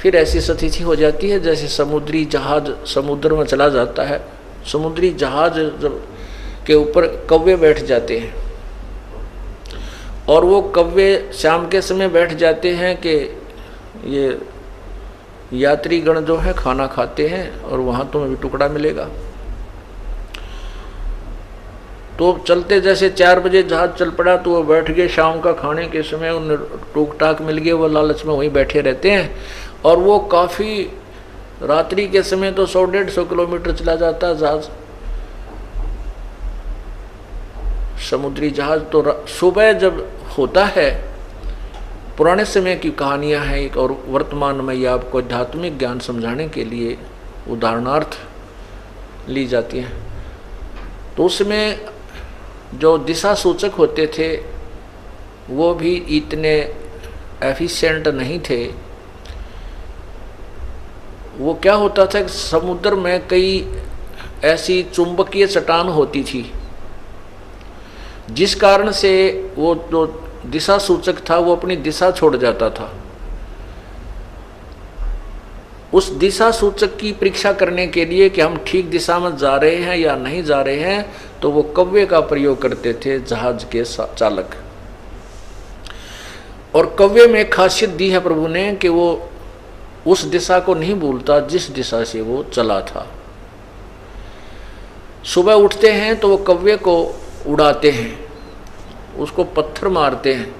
फिर ऐसी स्थिति हो जाती है जैसे समुद्री जहाज समुद्र में चला जाता है, समुद्री जहाज जब के ऊपर कौवे बैठ जाते हैं और वो कौवे शाम के समय बैठ जाते हैं कि ये यात्रीगण जो है खाना खाते हैं और वहाँ तुम्हें भी टुकड़ा मिलेगा। तो चलते जैसे 4 बजे जहाज चल पड़ा तो वो बैठ गए, शाम का खाने के समय उन्हें टूक टाक मिल गए, वो लालच में वहीं बैठे रहते हैं। और वो काफ़ी रात्रि के समय तो 100-150 किलोमीटर चला जाता है जहाज, समुद्री जहाज। तो सुबह जब होता है, पुराने समय की कहानियां हैं एक, और वर्तमान में ये आपको आध्यात्मिक ज्ञान समझाने के लिए उदाहरणार्थ ली जाती हैं। तो उसमें जो दिशा सूचक होते थे वो भी इतने एफिशिएंट नहीं थे। वो क्या होता था कि समुद्र में कई ऐसी चुंबकीय चट्टान होती थी जिस कारण से वो जो दिशा सूचक था वो अपनी दिशा छोड़ जाता था। उस दिशा सूचक की परीक्षा करने के लिए कि हम ठीक दिशा में जा रहे हैं या नहीं जा रहे हैं, तो वो कौवे का प्रयोग करते थे जहाज के चालक। और कौवे में खासियत दी है प्रभु ने कि वो उस दिशा को नहीं भूलता जिस दिशा से वो चला था। सुबह उठते हैं तो वो कौवे को उड़ाते हैं, उसको पत्थर मारते हैं,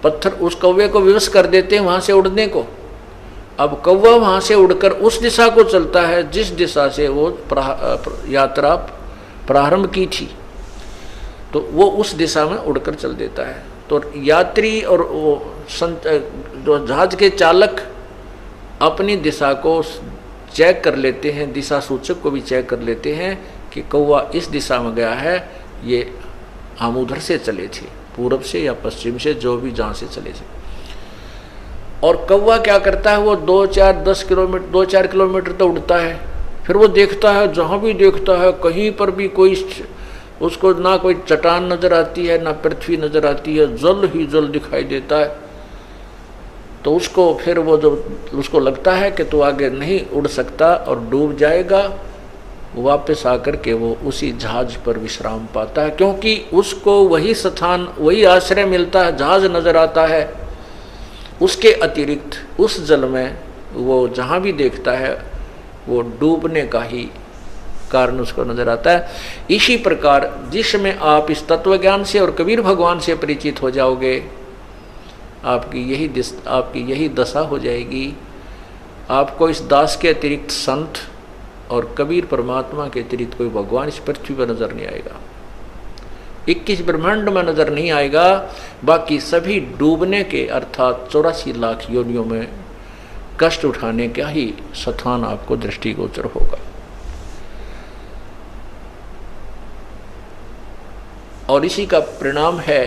पत्थर उस कौवे को विवश कर देते हैं वहाँ से उड़ने को। अब कौवा वहाँ से उड़कर उस दिशा को चलता है जिस दिशा से वो यात्रा प्रारंभ की थी, तो वो उस दिशा में उड़कर चल देता है। तो यात्री और वो जो जहाज के चालक अपनी दिशा को चेक कर लेते हैं, दिशा सूचक को भी चेक कर लेते हैं कि कौवा इस दिशा में गया है, ये हम उधर से चले थे, पूरब से या पश्चिम से, जो भी जहाँ से चले थे। और कौवा क्या करता है, वो 2-4 किलोमीटर तो उड़ता है, फिर वो देखता है, जहाँ भी देखता है कहीं पर भी कोई उसको ना कोई चट्टान नजर आती है ना पृथ्वी नजर आती है, जल ही जल दिखाई देता है। तो उसको फिर वो जो उसको लगता है कि तू आगे नहीं उड़ सकता और डूब जाएगा, वापस आकर के वो उसी जहाज पर विश्राम पाता है, क्योंकि उसको वही स्थान वही आश्रय मिलता है, जहाज नजर आता है। उसके अतिरिक्त उस जल में वो जहाँ भी देखता है वो डूबने का ही कारण उसको नजर आता है। इसी प्रकार जिसमें आप इस तत्व ज्ञान से और कबीर भगवान से परिचित हो जाओगे, आपकी यही दशा हो जाएगी। आपको इस दास के अतिरिक्त संत और कबीर परमात्मा के अतिरिक्त कोई भगवान इस पृथ्वी पर नजर नहीं आएगा, 21 ब्रह्मांड में नजर नहीं आएगा। बाकी सभी डूबने के अर्थात 84 लाख योनियों में कष्ट उठाने का ही स्थान आपको दृष्टिगोचर होगा। और इसी का परिणाम है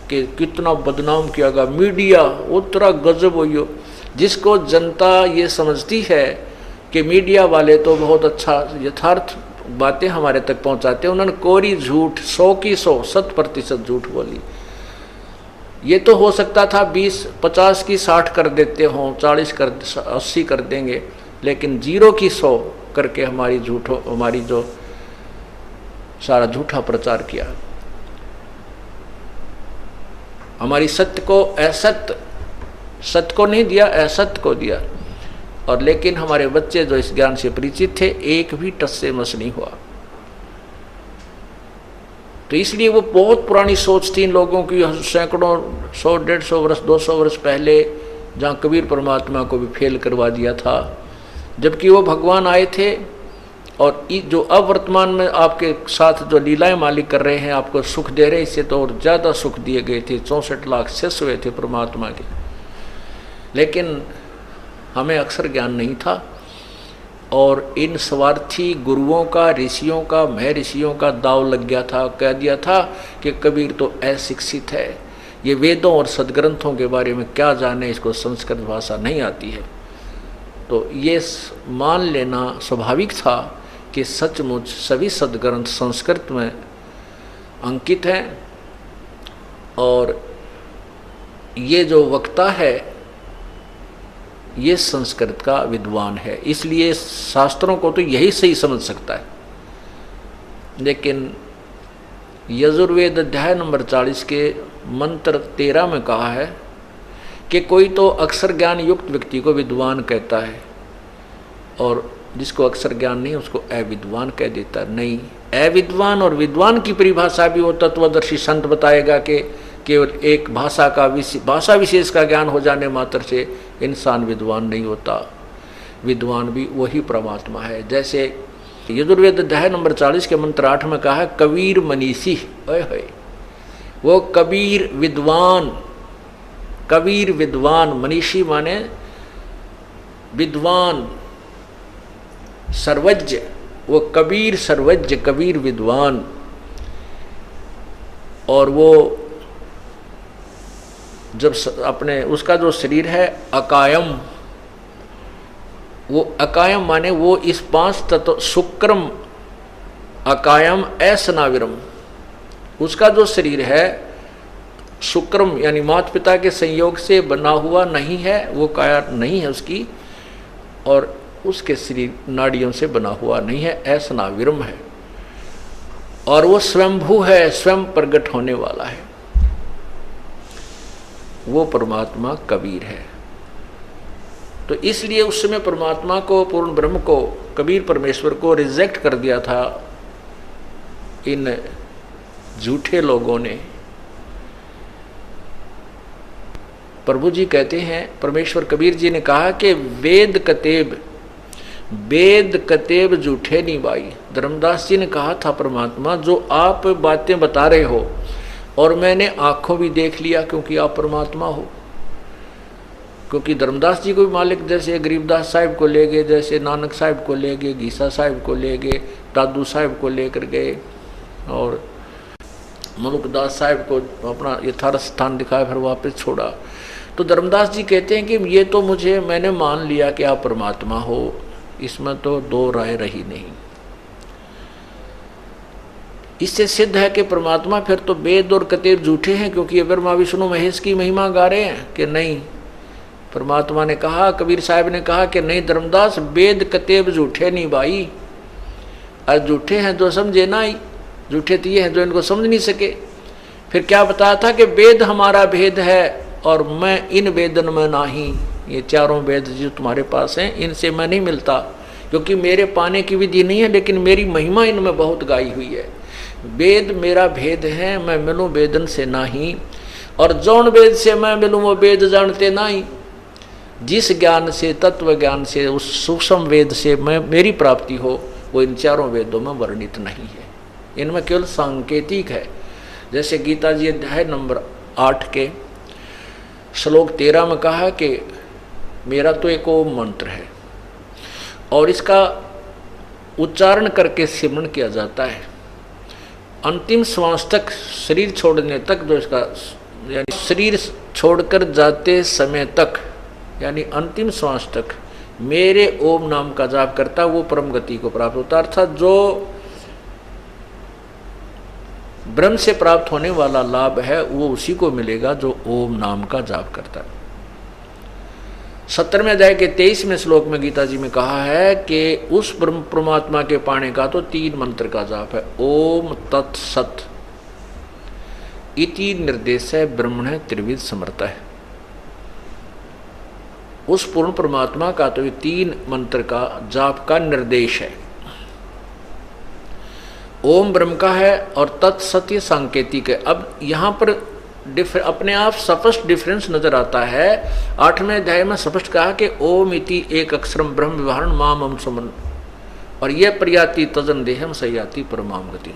कि कितना बदनाम किया गया मीडिया, उतरा गजब हो, जिसको जनता ये समझती है कि मीडिया वाले तो बहुत अच्छा यथार्थ बातें हमारे तक पहुंचाते हैं, उन्होंने कोरी झूठ 100 की 100% झूठ बोली। ये तो हो सकता था 20-50 की 60 कर देते हों, 80 कर देंगे, लेकिन 0 की 100 करके हमारी जो सारा झूठा प्रचार किया, हमारी सत्य को सत्य को नहीं दिया, असत्य को दिया। और लेकिन हमारे बच्चे जो इस ज्ञान से परिचित थे, एक भी टस से मस नहीं हुआ। तो इसलिए वो बहुत पुरानी सोच थी इन लोगों की, सैकड़ों 100-150 वर्ष 200 वर्ष पहले, जहाँ कबीर परमात्मा को भी फेल करवा दिया था, जबकि वो भगवान आए थे। और जो अब वर्तमान में आपके साथ जो लीलाएं मालिक कर रहे हैं, आपको सुख दे रहे, इससे तो और ज़्यादा सुख दिए गए थे, 64 लाख शिष्य हुए थे परमात्मा के, लेकिन हमें अक्षर ज्ञान नहीं था। और इन स्वार्थी गुरुओं का, ऋषियों का, महर्षियों का दाव लग गया था, कह दिया था कि कबीर तो अशिक्षित है, ये वेदों और सदग्रंथों के बारे में क्या जाने, इसको संस्कृत भाषा नहीं आती है। तो ये मान लेना स्वाभाविक था कि सचमुच सभी सदग्रंथ संस्कृत में अंकित हैं। और ये जो वक्ता है ये संस्कृत का विद्वान है, इसलिए शास्त्रों को तो यही सही समझ सकता है। लेकिन यजुर्वेद अध्याय नंबर 40 के मंत्र 13 में कहा है कि कोई तो अक्षर ज्ञान युक्त व्यक्ति को विद्वान कहता है और जिसको अक्षर ज्ञान नहीं उसको अविद्वान कह देता है। नहीं, अविद्वान और विद्वान की परिभाषा भी वो तत्वदर्शी संत बताएगा कि केवल एक भाषा विशेष का ज्ञान हो जाने मात्र से इंसान विद्वान नहीं होता। विद्वान भी वही परमात्मा है। जैसे यजुर्वेद अध्याय नंबर 40 के मंत्र 8 में कहा है कबीर मनीषी, वो कबीर विद्वान, कबीर विद्वान, मनीषी माने विद्वान, सर्वज्ञ, वो कबीर सर्वज्ञ, कबीर विद्वान। और वो जब अपने उसका जो शरीर है अकायम, वो अकायम माने वो इस 5 तत्व शुक्रम अकायम असनाविरम, उसका जो शरीर है शुक्रम यानी माता पिता के संयोग से बना हुआ नहीं है, वो काया नहीं है उसकी, और उसके शरीर नाड़ियों से बना हुआ नहीं है, असनाविरम है। और वो स्वयंभू है, स्वयं प्रकट होने वाला है। वो परमात्मा कबीर है। तो इसलिए उस समय परमात्मा को, पूर्ण ब्रह्म को, कबीर परमेश्वर को रिजेक्ट कर दिया था इन झूठे लोगों ने। प्रभु जी कहते हैं, परमेश्वर कबीर जी ने कहा कि वेद कतेब झूठे नहीं भाई। धर्मदास जी ने कहा था परमात्मा जो आप बातें बता रहे हो और मैंने आंखों भी देख लिया क्योंकि आप परमात्मा हो। क्योंकि धर्मदास जी को भी मालिक जैसे गरीबदास साहिब को ले गए, जैसे नानक साहिब को ले गए, गीसा साहिब को ले गए, दादू साहिब को लेकर गए और मनुकदास साहिब को अपना यथार्थ स्थान दिखाया, फिर वापस छोड़ा। तो धर्मदास जी कहते हैं कि ये तो मैंने मान लिया कि आप परमात्मा हो, इसमें तो दो राय रही नहीं। इससे सिद्ध है कि परमात्मा फिर तो वेद और कतेब झूठे हैं, क्योंकि ब्रह्मा विष्णु महेश की महिमा गा रहे हैं कि नहीं। परमात्मा ने कहा, कबीर साहब ने कहा कि नहीं धर्मदास, वेद कतेब झूठे नहीं भाई। आज झूठे हैं जो समझे ना ही, झूठे तो ये हैं जो इनको समझ नहीं सके। फिर क्या बताया था कि वेद हमारा भेद है और मैं इन वेदन में नाही। ये चारों वेद जो तुम्हारे पास हैं इनसे मैं नहीं मिलता, क्योंकि मेरे पाने की विधि नहीं है, लेकिन मेरी महिमा इनमें बहुत गाई हुई है। वेद मेरा भेद है, मैं मिलूँ वेदन से नाही, और जौन वेद से मैं मिलूँ वो वेद जानते नहीं। जिस ज्ञान से, तत्व ज्ञान से, उस सूक्ष्म वेद से मेरी प्राप्ति हो, वो इन चारों वेदों में वर्णित नहीं है, इनमें केवल सांकेतिक है। जैसे गीता जी अध्याय नंबर 8 के श्लोक 13 में कहा कि मेरा तो एक ओम मंत्र है और इसका उच्चारण करके सिमरण किया जाता है। अंतिम श्वास तक, शरीर छोड़ने तक, जो इसका यानी शरीर छोड़कर जाते समय तक, यानी अंतिम श्वास तक मेरे ओम नाम का जाप करता, वो परम गति को प्राप्त होता। अर्थात जो ब्रह्म से प्राप्त होने वाला लाभ है वो उसी को मिलेगा जो ओम नाम का जाप करता है। 17वें अध्याय के 23वें श्लोक में गीता जी में कहा है कि उस ब्रह्म परमात्मा के पाने का तो 3 मंत्र का जाप है। ओम तत्सत इति निर्देश है ब्रह्मण त्रिविध समर्थ है। उस पूर्ण परमात्मा का तो 3 मंत्र का जाप का निर्देश है। ओम ब्रह्म का है और तत्सत्य सांकेतिक है। अब यहाँ पर अपने आप स्पष्ट डिफरेंस नजर आता है। 8वें अध्याय में स्पष्ट कहा कि ओम इति एक अक्षरम ब्रह्म विवरण माम हम सुमन, और यह प्रयाति तजन देहम सयाति परमाम गति।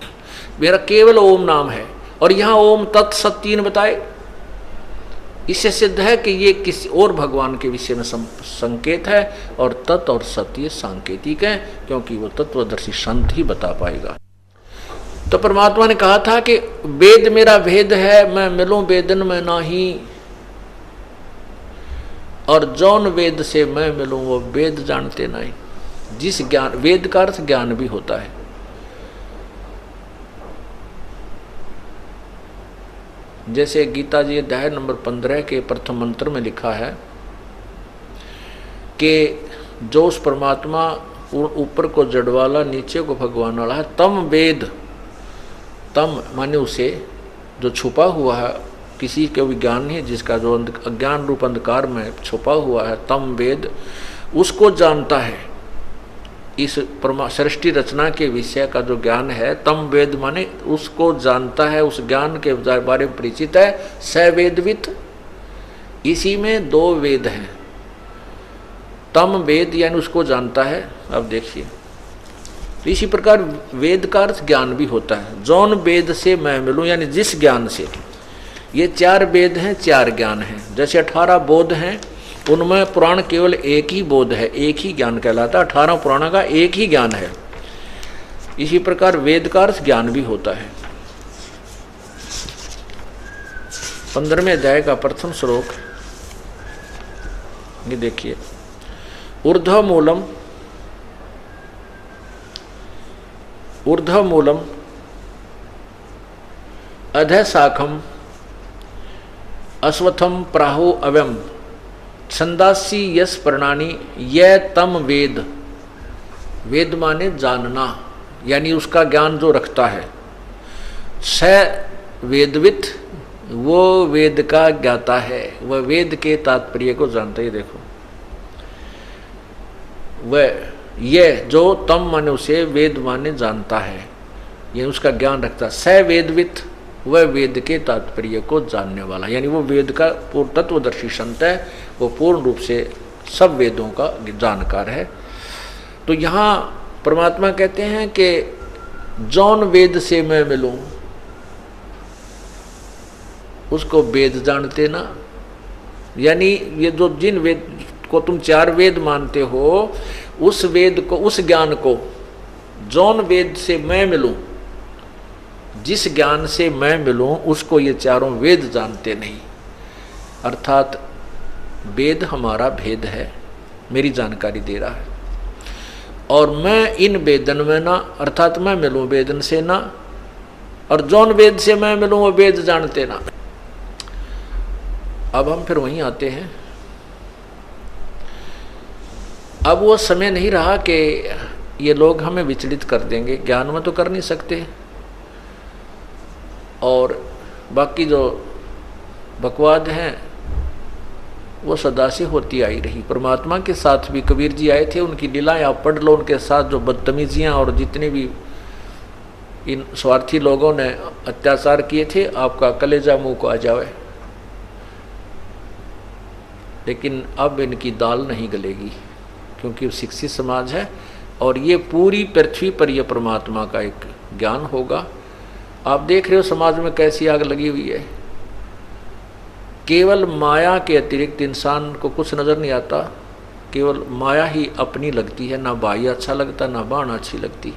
मेरा केवल ओम नाम है, और यहाँ ओम तत्सत्य बताए। इससे सिद्ध है कि ये किसी और भगवान के विषय में संकेत है, और तत् और सत्य सांकेतिक है, क्योंकि वो तत्वदर्शी संत ही बता पाएगा। तो परमात्मा ने कहा था कि वेद मेरा भेद है, मैं मिलूं वेदन में नाही, और जौन वेद से मैं मिलूं वो वेद जानते नहीं। जिस ज्ञान, वेद का अर्थ ज्ञान भी होता है। जैसे गीता जी अध्याय नंबर 15 के प्रथम मंत्र में लिखा है कि जो उस परमात्मा ऊपर को जड़ वाला नीचे को भगवान वाला है, तम वेद, तम माने उसे जो छुपा हुआ है, किसी के भी ज्ञान नहीं जिसका जो अज्ञान रूप अंधकार में छुपा हुआ है, तम वेद उसको जानता है। इस सृष्टि रचना के विषय का जो ज्ञान है, तम वेद माने उसको जानता है, उस ज्ञान के बारे में परिचित है। स वेदवित, इसी में दो वेद हैं, तम वेद यानी उसको जानता है। अब देखिए, तो इसी प्रकार वेद का अर्थ ज्ञान भी होता है। जौन वेद से मैं मिलूं यानी जिस ज्ञान से, ये 4 वेद हैं, 4 ज्ञान हैं। जैसे 18 बोध हैं, उनमें पुराण केवल एक ही बोध है, एक ही ज्ञान कहलाता है। 18 पुराण का एक ही ज्ञान है। इसी प्रकार वेद का अर्थ ज्ञान भी होता है। 15वें अध्याय का प्रथम श्लोक, ये देखिए, ऊर्ध्व मूलम अधः शाखम अश्वत्थम प्राहो अव्यम छंदासी यस प्रणानी यह तम वेद। वेद माने जानना, यानी उसका ज्ञान जो रखता है। स वेदवित, वो वेद का ज्ञाता है, वह वेद के तात्पर्य को जानता है। देखो, वह यह जो तम माने उसे, वेद माने जानता है, ये उसका ज्ञान रखता है। स वेदवित, वह वेद के तात्पर्य को जानने वाला, यानी वो वेद का पूर्ण तत्वदर्शी संत है, वो पूर्ण रूप से सब वेदों का जानकार है। तो यहाँ परमात्मा कहते हैं कि जौन वेद से मैं मिलूं उसको वेद जानते ना, यानी ये जो जिन वेद को तुम 4 वेद मानते हो, उस वेद को, उस ज्ञान को, जौन वेद से मैं मिलूं, जिस ज्ञान से मैं मिलूं, उसको ये 4 वेद जानते नहीं। अर्थात वेद हमारा भेद है, मेरी जानकारी दे रहा है, और मैं इन वेदन में ना, अर्थात मैं मिलूं वेदन से ना, और जौन वेद से मैं मिलूं वो वेद जानते ना। अब हम फिर वहीं आते हैं। अब वो समय नहीं रहा कि ये लोग हमें विचलित कर देंगे, ज्ञान में तो कर नहीं सकते, और बाकी जो बकवाद हैं वो सदा से होती आई रही। परमात्मा के साथ भी कबीर जी आए थे, उनकी लीलाएं आप पढ़ लो, उनके साथ जो बदतमीजियां और जितने भी इन स्वार्थी लोगों ने अत्याचार किए थे, आपका कलेजा मुंह को आ जाए। लेकिन अब इनकी दाल नहीं गलेगी, क्योंकि वो शिक्षित समाज है, और ये पूरी पृथ्वी पर यह परमात्मा का एक ज्ञान होगा। आप देख रहे हो समाज में कैसी आग लगी हुई है। केवल माया के अतिरिक्त इंसान को कुछ नज़र नहीं आता, केवल माया ही अपनी लगती है। ना भाई अच्छा लगता, ना बहन अच्छी लगती,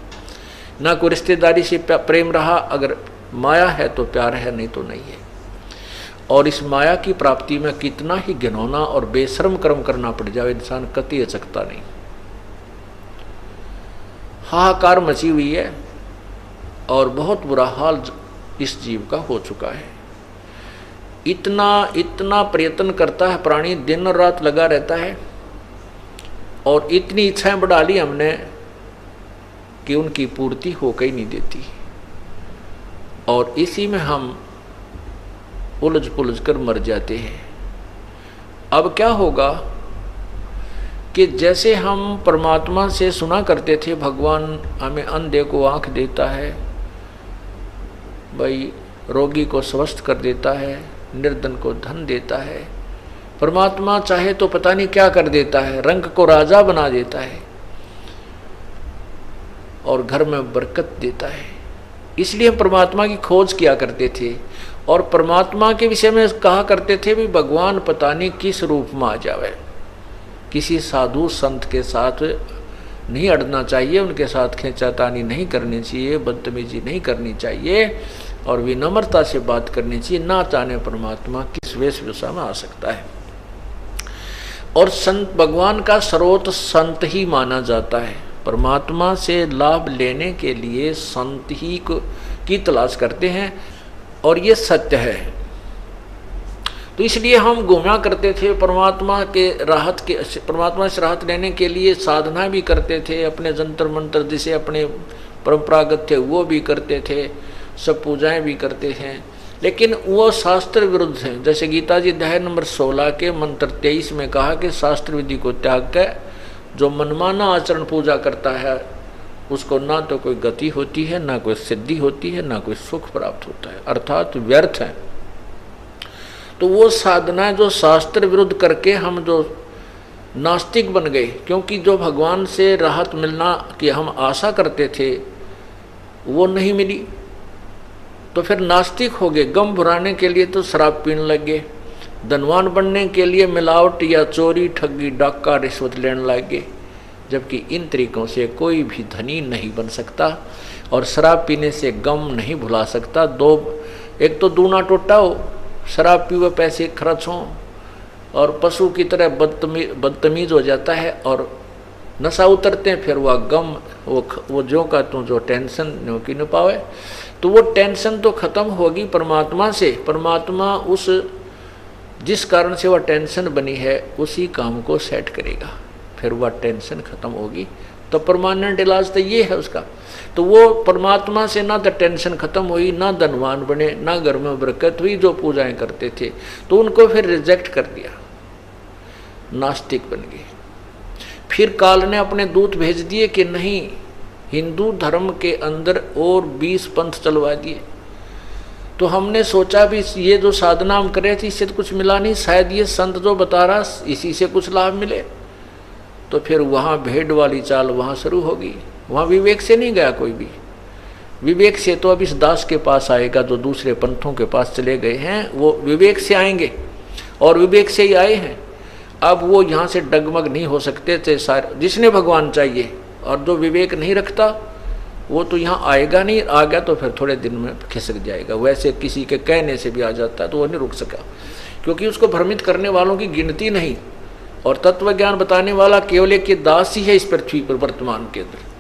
ना कोई रिश्तेदारी से प्रेम रहा, अगर माया है तो प्यार है, नहीं तो नहीं है। और इस माया की प्राप्ति में कितना ही घिनौना और बेशर्म कर्म करना पड़ जाए, इंसान कतई अचकता नहीं। हाहाकार मची हुई है, और बहुत बुरा हाल इस जीव का हो चुका है। इतना प्रयत्न करता है प्राणी, दिन और रात लगा रहता है, और इतनी इच्छाएं बढ़ा ली हमने कि उनकी पूर्ति होकर ही नहीं देती, और इसी में हम उलझ पुलझ कर मर जाते हैं। अब क्या होगा कि जैसे हम परमात्मा से सुना करते थे, भगवान हमें अंधे को आंख देता है, भाई रोगी को स्वस्थ कर देता है, निर्धन को धन देता है, परमात्मा चाहे तो पता नहीं क्या कर देता है, रंग को राजा बना देता है, और घर में बरकत देता है। इसलिए हम परमात्मा की खोज किया करते थे, और परमात्मा के विषय में कहा करते थे भी भगवान पता नहीं किस रूप में आ जावे। किसी साधु संत के साथ नहीं अड़ना चाहिए, उनके साथ खींचातानी नहीं करनी चाहिए, बदतमीजी नहीं करनी चाहिए, और विनम्रता से बात करनी चाहिए। ना जाने परमात्मा किस वेशभूषा में आ सकता है। और संत, भगवान का स्रोत संत ही माना जाता है। परमात्मा से लाभ लेने के लिए संत ही की तलाश करते हैं, और ये सत्य है। तो इसलिए हम घूमा करते थे परमात्मा से राहत लेने के लिए साधना भी करते थे, अपने जंतर मंत्र जिसे अपने परंपरागत थे वो भी करते थे, सब पूजाएं भी करते थे, लेकिन वो शास्त्र विरुद्ध है। जैसे गीता जी अध्याय नंबर 16 के मंत्र 23 में कहा कि शास्त्र विधि को त्याग कर जो मनमाना आचरण पूजा करता है उसको ना तो कोई गति होती है, ना कोई सिद्धि होती है, ना कोई सुख प्राप्त होता है, अर्थात व्यर्थ है। तो वो साधना जो शास्त्र विरुद्ध करके हम जो नास्तिक बन गए, क्योंकि जो भगवान से राहत मिलना की हम आशा करते थे वो नहीं मिली, तो फिर नास्तिक हो गए। गम भुराने के लिए तो शराब पीने लग गए, धनवान बनने के लिए मिलावट या चोरी ठगी डाका रिश्वत लेने लग गए, जबकि इन तरीकों से कोई भी धनी नहीं बन सकता और शराब पीने से गम नहीं भुला सकता। एक तो दूना टोटा हो, शराब पीवे पैसे खर्च हों और पशु की तरह बदतमीज हो जाता है और नशा उतरते हैं, फिर वह गम वो जो का तू जो टेंशन नो की न पावे, तो वो टेंशन तो खत्म होगी परमात्मा से। परमात्मा उस जिस कारण से वह टेंशन बनी है उसी काम को सेट करेगा, फिर वह टेंशन खत्म होगी। तो परमानेंट इलाज तो ये है उसका। तो वो परमात्मा से ना तो टेंशन खत्म हुई, ना धनवान बने, ना घर में बरकत हुई। जो पूजाएं करते थे तो उनको फिर रिजेक्ट कर दिया, नास्तिक बन गए। फिर काल ने अपने दूत भेज दिए कि नहीं, हिंदू धर्म के अंदर और 20 पंथ चलवा दिए। तो हमने सोचा भी ये जो साधना हम कर रहे थे इससे तो कुछ मिला नहीं, शायद ये संत जो बता रहा इसी से कुछ लाभ मिले। तो फिर वहाँ भेड़ वाली चाल वहाँ शुरू होगी। वहाँ विवेक से नहीं गया कोई भी, विवेक से तो अब इस दास के पास आएगा जो दूसरे पंथों के पास चले गए हैं, वो विवेक से आएंगे और विवेक से ही आए हैं। अब वो यहाँ से डगमग नहीं हो सकते थे सारे, जिसने भगवान चाहिए, और जो विवेक नहीं रखता वो तो यहाँ आएगा नहीं, आ गया तो फिर थोड़े दिन में खिसक जाएगा। वैसे किसी के कहने से भी आ जाता है तो वो नहीं रुक सका, क्योंकि उसको भ्रमित करने वालों की गिनती नहीं, और तत्व ज्ञान बताने वाला केवल एक दास ही है इस पृथ्वी पर वर्तमान के अंदर।